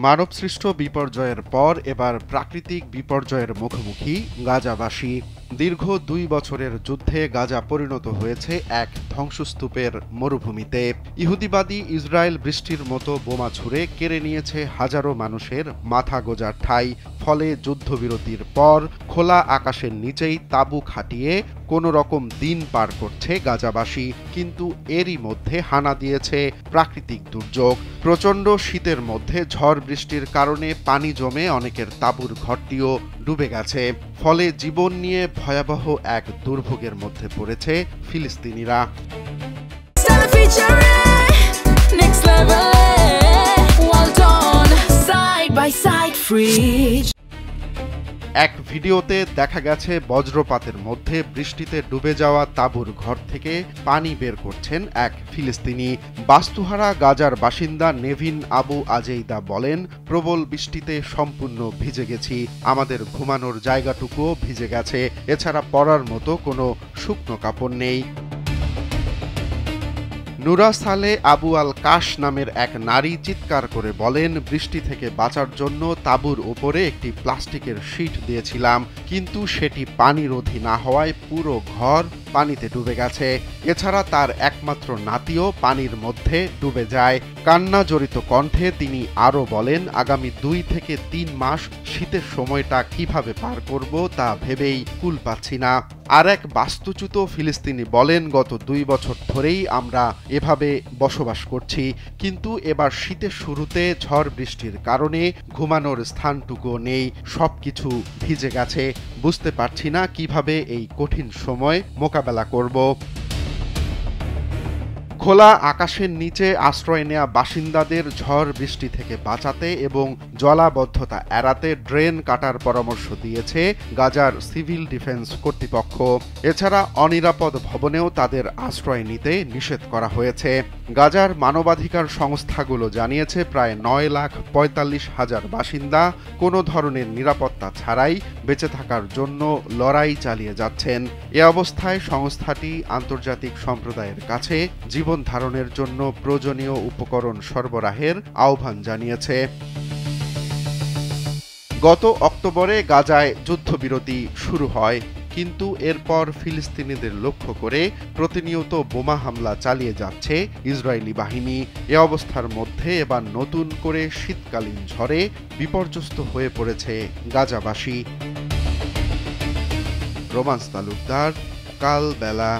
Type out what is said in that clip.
মানবসৃষ্ট বিপর্যয়ের পর এবার প্রাকৃতিক বিপর্যয়ের মুখোমুখি গাজাবাসী। দীর্ঘ ২ বছরের যুদ্ধে গাজা পরিণত হয়েছে এক ধ্বংসস্তূপের মরুভূমিতে। ইহুদিবাদী ইসরায়েল বৃষ্টির মতো বোমা ছুড়ে কেড়ে নিয়েছে হাজারো মানুষের মাথা গোঁজার ঠাঁই। ফলে যুদ্ধবিরতির পর খোলা আকাশের নিচেই তাঁবু খাটিয়ে কোনো রকম দিন পার করছে গাজাবাসী। কিন্তু এরই মধ্যে হানা দিয়েছে প্রাকৃতিক দুর্যোগ। প্রচণ্ড শীতের মধ্যে ঝড় বৃষ্টির কারণে পানি জমে অনেকের তাঁবুর ঘরটিও ডুবে গেছে। ফলে জীবন নিয়ে ভয়াবহ এক দুর্ভোগের মধ্যে পড়েছে ফিলিস্তিনিরা। এক ভিডিওতে দেখা গেছে বজ্রপাতের মধ্যে বৃষ্টিতে ডুবে যাওয়া তাঁবুর ঘর থেকে পানি বের করছেন এক ফিলিস্তিনি। বাস্তুহারা গাজার বাসিন্দা নেভিন আবু আজেইদা বলেন, প্রবল বৃষ্টিতে সম্পূর্ণ ভিজে গেছি, আমাদের ঘুমানোর জায়গাটুকুও ভিজে গেছে, এছাড়া পরার মতো কোনো শুকনো কাপড় নেই। নুরা সালে আবু আল কাশ নামের এক নারী চিৎকার করে বলেন, বৃষ্টি থেকে বাঁচার জন্য তাঁবুর ওপরে একটি প্লাস্টিকের শীট দিয়েছিলাম, কিন্তু সেটি পানিরোধী না হওয়ায় পুরো ঘর পানিতে ডুবে গেছে। এছাড়া তার একমাত্র নাতিও পানির মধ্যে ডুবে যায়। কান্না জড়িত কণ্ঠে তিনি আরও বলেন, আগামী ২ থেকে ৩ মাস শীতের সময়টা কিভাবে পার করব তা ভেবেই কুল পাচ্ছি না। আর এক বাস্তুচ্যুত ফিলিস্তিনি বলেন, গত ২ বছর ধরেই আমরা এভাবে বসবাস করছি, কিন্তু এবার শীতের শুরুতে ঝড় বৃষ্টির কারণে ঘুমানোর স্থানটুকুও নেই, সবকিছু ভিজে গেছে, বুঝতে পারছি না কিভাবে এই কঠিন সময় মোকাবেলা করব। খোলা আকাশের নিচে আশ্রয় নেয়া বাসিন্দাদের ঝড় বৃষ্টি থেকে বাঁচাতে এবং জলাবদ্ধতা এড়াতে ড্রেন কাটার পরামর্শ দিয়েছে গাজার সিভিল ডিফেন্স কর্তৃপক্ষ। এছাড়া অনিরাপদ ভবনেও তাদের আশ্রয় নিতে নিষেধ করা হয়েছে। গাজার মানবাধিকার সংস্থাগুলো জানিয়েছে, প্রায় ৯,৪৫,০০০ বাসিন্দা কোনো ধরনের নিরাপত্তা ছাড়াই বেঁচে থাকার জন্য লড়াই চালিয়ে যাচ্ছেন। এ অবস্থায় সংস্থাটি আন্তর্জাতিক সম্প্রদায়ের কাছে জীবন ধারণের জন্য প্রয়োজনীয় উপকরণ সরবরাহের আহ্বান জানিয়েছে। গত অক্টোবরে গাজায় যুদ্ধবিরতি শুরু হয়, কিন্তু এরপর ফিলিস্তিনিদের লক্ষ্য করে প্রতিনিয়ত বোমা হামলা চালিয়ে যাচ্ছে ইসরায়েলি বাহিনী। এ অবস্থার মধ্যে এবার নতুন করে শীতকালীন ঝড়ে বিপর্যস্ত হয়ে পড়েছে গাজাবাসী। রোমান্স তালুকদার, কালবেলা।